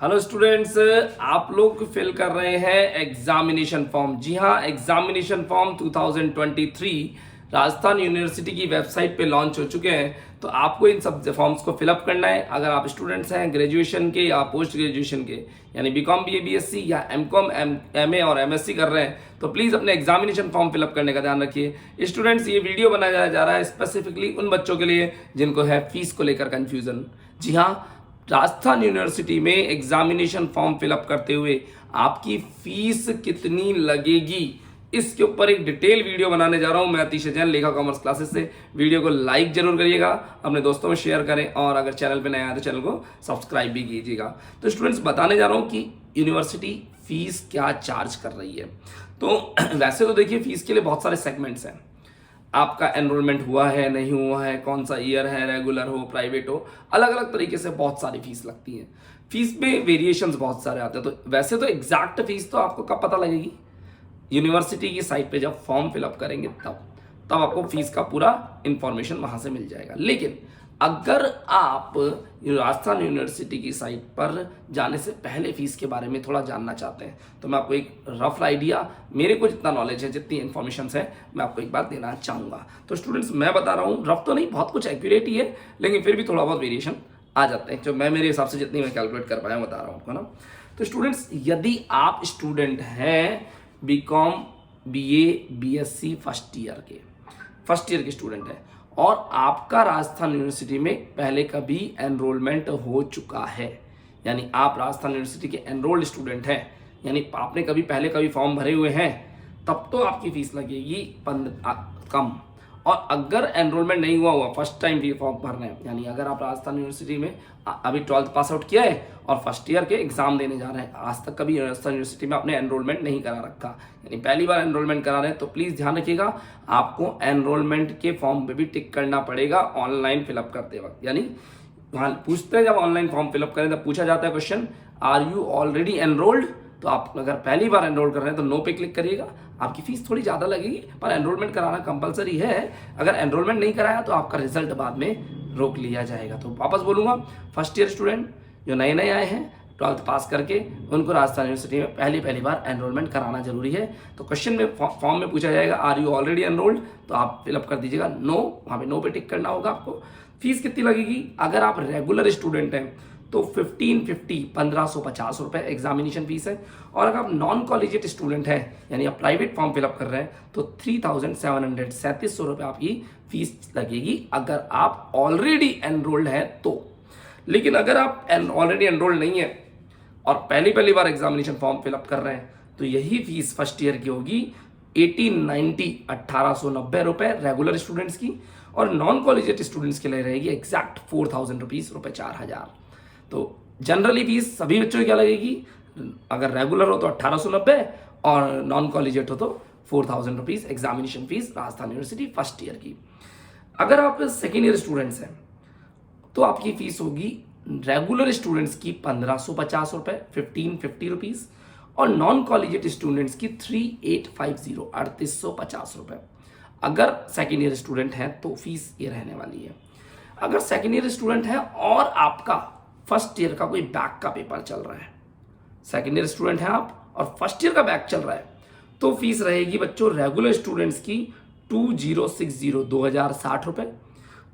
Hello students, आप लोग fill कर रहे हैं एग्जामिनेशन फॉर्म। जी हाँ, एग्जामिनेशन फॉर्म 2023 राजस्थान यूनिवर्सिटी की वेबसाइट पे लॉन्च हो चुके हैं। तो आपको इन सब फॉर्म्स को फिलअप करना है। अगर आप स्टूडेंट्स हैं ग्रेजुएशन के या पोस्ट ग्रेजुएशन के, यानी बीकॉम बीए बीएससी या एमकॉम एमए और एमएससी कर रहे हैं, तो प्लीज़ अपने एग्जामिनेशन फॉर्म फिलअप करने का ध्यान रखिए। स्टूडेंट्स, ये वीडियो बनाया जा रहा है स्पेसिफिकली उन बच्चों के लिए जिनको है फीस को लेकर कंफ्यूजन। जी हाँ, राजस्थान यूनिवर्सिटी में एग्जामिनेशन फॉर्म फिलअप करते हुए आपकी फीस कितनी लगेगी, इसके ऊपर एक डिटेल वीडियो बनाने जा रहा हूं मैं, अतिश जैन, लेखा कॉमर्स क्लासेस से। वीडियो को लाइक जरूर करिएगा, अपने दोस्तों में शेयर करें और अगर चैनल पे नए आए तो चैनल को सब्सक्राइब भी कीजिएगा। तो स्टूडेंट्स, बताने जा रहा हूं कि यूनिवर्सिटी फीस क्या चार्ज कर रही है। तो वैसे तो देखिए, फीस के लिए बहुत सारे सेगमेंट्स हैं। आपका एनरोलमेंट हुआ है नहीं हुआ है, कौन सा ईयर है, रेगुलर हो प्राइवेट हो, अलग अलग तरीके से बहुत सारी फीस लगती है। फीस में वेरिएशंस बहुत सारे आते हैं। तो वैसे तो एग्जैक्ट फीस तो आपको कब पता लगेगी, यूनिवर्सिटी की साइट पे जब फॉर्म फिलअप करेंगे तब आपको फीस का पूरा इंफॉर्मेशन वहां से मिल जाएगा। लेकिन अगर आप राजस्थान यूनिवर्सिटी की साइट पर जाने से पहले फीस के बारे में थोड़ा जानना चाहते हैं, तो मैं आपको एक रफ आइडिया, मेरे को जितना नॉलेज है, जितनी इन्फॉर्मेशन है, मैं आपको एक बार देना चाहूँगा। तो स्टूडेंट्स, मैं बता रहा हूँ, रफ तो नहीं, बहुत कुछ एक्यूरेट ही है, लेकिन फिर भी थोड़ा बहुत वेरिएशन आ जाते हैं, जो मैं मेरे हिसाब से जितनी मैं कैलकुलेट कर पाया बता रहा हूँ आपको ना। तो स्टूडेंट्स, यदि आप स्टूडेंट हैं B Com BA BSc first year के स्टूडेंट हैं और आपका राजस्थान यूनिवर्सिटी में पहले कभी एनरोलमेंट हो चुका है, यानी आप राजस्थान यूनिवर्सिटी के एनरोल्ड स्टूडेंट हैं, यानी आपने कभी फॉर्म भरे हुए हैं, तब तो आपकी फीस लगेगी कम। और अगर एनरोलमेंट नहीं हुआ फर्स्ट टाइम भी फॉर्म भरना है, यानी अगर आप राजस्थान यूनिवर्सिटी में अभी 12th पास आउट किया है और फर्स्ट ईयर के एग्जाम देने जा रहे हैं, आज तक कभी राजस्थान यूनिवर्सिटी में आपने एनरोलमेंट नहीं करा रखा, यानी पहली बार एनरोलमेंट करा रहे हैं, तो प्लीज़ ध्यान रखिएगा, आपको एनरोलमेंट के फॉर्म पे भी टिक करना पड़ेगा ऑनलाइन फिलअप करते वक्त। यानी वहाँ पूछते हैं, जब ऑनलाइन फॉर्म फिलअप करें तब पूछा जाता है question, are you already enrolled. तो आप अगर पहली बार एनरोल कर रहे हैं तो नो पे क्लिक करिएगा। आपकी फीस थोड़ी ज़्यादा लगेगी, पर एनरोलमेंट कराना कंपलसरी है। अगर एनरोलमेंट नहीं कराया तो आपका रिजल्ट बाद में रोक लिया जाएगा। तो वापस बोलूँगा, फर्स्ट ईयर स्टूडेंट जो नए नए आए हैं 12th पास करके, उनको राजस्थान यूनिवर्सिटी में पहली बार एनरोलमेंट कराना जरूरी है। तो क्वेश्चन में फॉर्म में पूछा जाएगा आर यू ऑलरेडी एनरोल्ड, तो आप फिलअप कर दीजिएगा नो, वहाँ पे नो पे टिक करना होगा आपको। फीस कितनी लगेगी, अगर आप रेगुलर स्टूडेंट हैं तो 1550 रुपये एग्जामिनेशन फीस है, और अगर आप नॉन कॉलेजिएट स्टूडेंट हैं, यानी आप प्राइवेट फॉर्म फिलअप कर रहे हैं, तो 3700 रुपये आपकी फीस लगेगी अगर आप ऑलरेडी एनरोल्ड हैं तो। लेकिन अगर आप ऑलरेडी एनरोल्ड नहीं है और पहली बार एग्जामिनेशन फॉर्म फिलअप कर रहे हैं, तो यही फीस फर्स्ट ईयर की होगी 1890 रुपये रेगुलर स्टूडेंट्स की, और नॉन कॉलेजिएट स्टूडेंट्स के लिए रहेगी एग्जैक्ट 4000 रुपीज़, रुपये 4000। तो जनरली फीस सभी बच्चों की क्या लगेगी, अगर रेगुलर हो तो 1890 और नॉन कॉलेजिएट हो तो 4000 rupees examination fees Rajasthan university first year की। अगर आप सेकेंड ईयर स्टूडेंट्स हैं तो आपकी फीस होगी रेगुलर स्टूडेंट्स की 1550 रुपये, 1550 रुपीज़, और नॉन कॉलेजिएट स्टूडेंट्स की 3850 रुपये। अगर सेकेंड ईयर स्टूडेंट हैं तो फीस ये रहने वाली है। अगर सेकेंड ईयर स्टूडेंट है और आपका फर्स्ट ईयर का कोई बैक का पेपर चल रहा है, सेकेंड ईयर स्टूडेंट है आप और फर्स्ट ईयर का बैक चल रहा है, तो फीस रहेगी बच्चों रेगुलर स्टूडेंट्स की 2060 रुपये,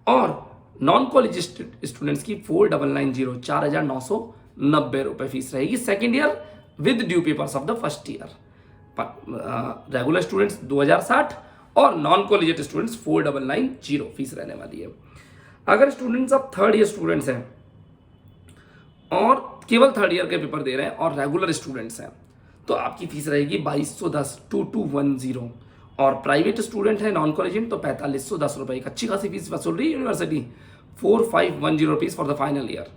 और नॉन कॉलेज स्टूडेंट्स की 4990 रुपये फीस रहेगी second year with due papers of the first year. Regular students 2060 और नॉन कॉलेजिएट स्टूडेंट्स 4990 फीस रहने वाली है। अगर स्टूडेंट्स आप थर्ड ईयर स्टूडेंट्स हैं और केवल थर्ड ईयर के पेपर दे रहे हैं और रेगुलर स्टूडेंट्स हैं, तो आपकी फीस रहेगी 2210 और प्राइवेट स्टूडेंट है नॉन कॉलेजिएट तो 4510 रुपये। एक अच्छी खासी फीस वसूल रही है university, 4510 rupees for the final year.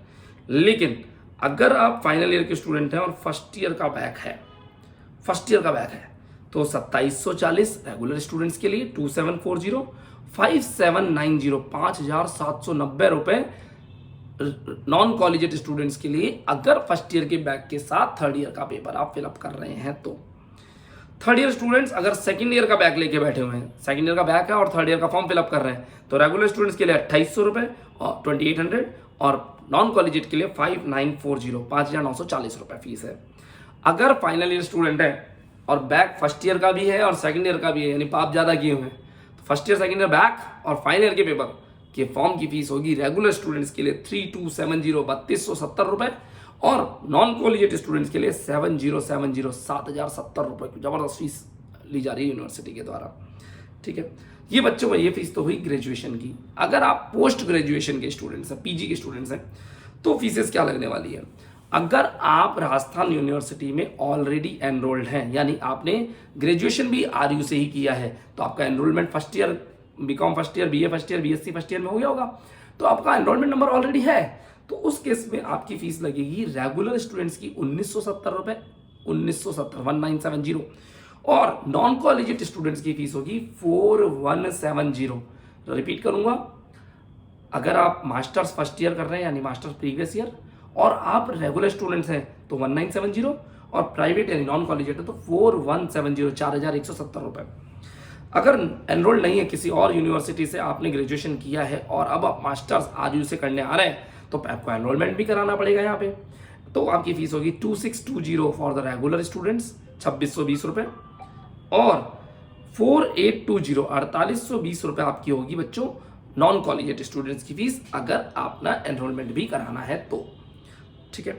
लेकिन अगर आप फाइनल ईयर के स्टूडेंट हैं और फर्स्ट ईयर का बैक है तो 2740 रेगुलर स्टूडेंट्स के लिए, 2740, 5790 5790 रुपये नॉन कॉलेजिएट स्टूडेंट्स के लिए, अगर फर्स्ट ईयर के बैक के साथ थर्ड ईयर का पेपर आप फिलअप कर रहे हैं तो। थर्ड ईयर स्टूडेंट्स अगर सेकंड ईयर का बैक लेके बैठे हुए हैं, सेकंड ईयर का बैक है और थर्ड ईयर का फॉर्म फिलअप कर रहे हैं, तो रेगुलर स्टूडेंट्स के लिए 2800 रुपये और 2800, और नॉन कॉलेजिएट के लिए 5940 5,940 रुपये फीस है। अगर फाइनल ईयर स्टूडेंट है और बैक फर्स्ट ईयर का भी है और सेकंड ईयर का भी है, यानी पाप ज़्यादा किए हुए हैं, तो first year second year back और फाइनल ईयर के पेपर के फॉर्म की फीस होगी रेगुलर स्टूडेंट्स के लिए 3270 3270 रुपये और नॉन कॉलेजिएट स्टूडेंट्स के लिए 7070 7070 रुपये की जबरदस्त फीस ली जा रही है यूनिवर्सिटी के द्वारा। ठीक है, ये बच्चों को ये फीस तो हुई ग्रेजुएशन की। अगर आप पोस्ट ग्रेजुएशन के स्टूडेंट्स हैं, पीजी के स्टूडेंट्स हैं, तो फीसेस क्या लगने वाली है। अगर आप राजस्थान यूनिवर्सिटी में ऑलरेडी एनरोल्ड हैं, यानी आपने ग्रेजुएशन भी आरयू से ही किया है, तो आपका enrolment first year B Com first year, BA first year, BSc first year में हो गया होगा, तो आपका एनरोलमेंट नंबर ऑलरेडी है, तो उस केस में आपकी फीस लगेगी रेगुलर स्टूडेंट्स की 1970 रुपये 1970 और नॉन कॉलेजिएट स्टूडेंट्स की फीस होगी 4170। रिपीट करूंगा, अगर आप मास्टर्स फर्स्ट ईयर कर रहे हैं यानी मास्टर्स प्रीवियस ईयर और आप रेगुलर स्टूडेंट्स हैं तो 1970 और प्राइवेट यानी नॉन कॉलेजिएट है तो 4170 4170 रुपये। अगर एनरोल्ड नहीं है किसी और यूनिवर्सिटी से, आपने ग्रेजुएशन किया है और अब आप मास्टर्स आरयू से करने आ रहे हैं, तो आपको एनरोलमेंट भी कराना पड़ेगा यहाँ पे, तो आपकी फीस होगी 2620 फॉर द रेगुलर स्टूडेंट्स 2620 रुपये और 4820 4820 रुपये आपकी होगी बच्चों नॉन कॉलेजिएट स्टूडेंट्स की फीस, अगर आपने एनरोलमेंट भी कराना है तो। ठीक है,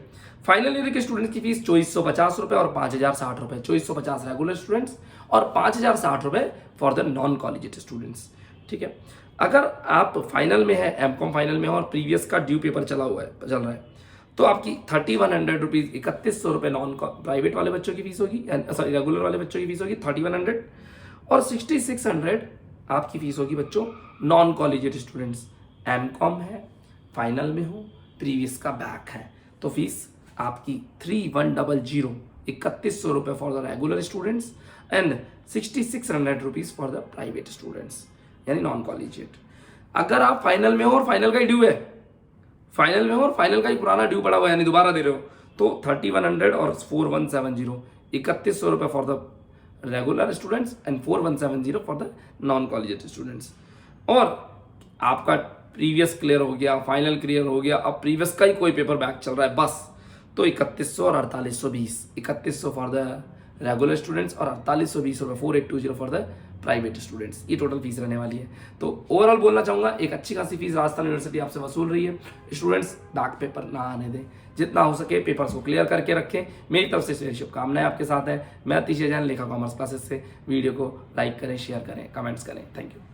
फाइनल ईयर के स्टूडेंट्स की फीस 2450 रुपये और 5060 रुपये, 2450 रेगुलर स्टूडेंट्स और 5060 रुपये for the non collegiate students. ठीक है, अगर आप फाइनल में है, एमकॉम फाइनल में है और प्रीवियस का ड्यू पेपर चल रहा है, तो आपकी 3100 रुपीज़ 3100 रुपये नॉन प्राइवेट वाले बच्चों की फीस होगी, सॉरी रेगुलर वाले बच्चों की फीस होगी 3100 और 6600 आपकी फीस होगी बच्चों नॉन कॉलेजिएट स्टूडेंट्स, एमकॉम है, फाइनल में हो, प्रीवियस का बैक है, तो फीस आपकी 3100 3100 रुपये for the regular students and 6600 rupees for the private students यानी नॉन कॉलेजिएट। अगर आप फाइनल में हो और फाइनल का ही ड्यू है, फाइनल में हो और फाइनल का ही पुराना ड्यू पड़ा हुआ है यानी दोबारा दे रहे हो, तो 3100 और 4170 3100 रुपये for the regular students and 4170 for the non collegiate students. और आपका प्रीवियस क्लियर हो गया, फाइनल क्लियर हो गया, अब प्रीवियस का ही कोई पेपर बैक चल रहा है बस, तो 3100 और 4820 3100 फॉर द रेगुलर स्टूडेंट्स और 4820 रुपये 4820 फॉर द प्राइवेट स्टूडेंट्स, ये टोटल फीस रहने वाली है। तो ओवरऑल बोलना चाहूँगा एक अच्छी खासी फीस राजस्थान यूनिवर्सिटी आपसे वसूल रही है। स्टूडेंट्स बैक पेपर ना आने दें, जितना हो सके पेपर्स को क्लियर करके रखें। मेरी तरफ से शुभकामनाएं आपके साथ है। मैं अतिशय जैन, लेखा कॉमर्स क्लासेस से। वीडियो को लाइक करें, शेयर करें, कमेंट्स करें। Thank you.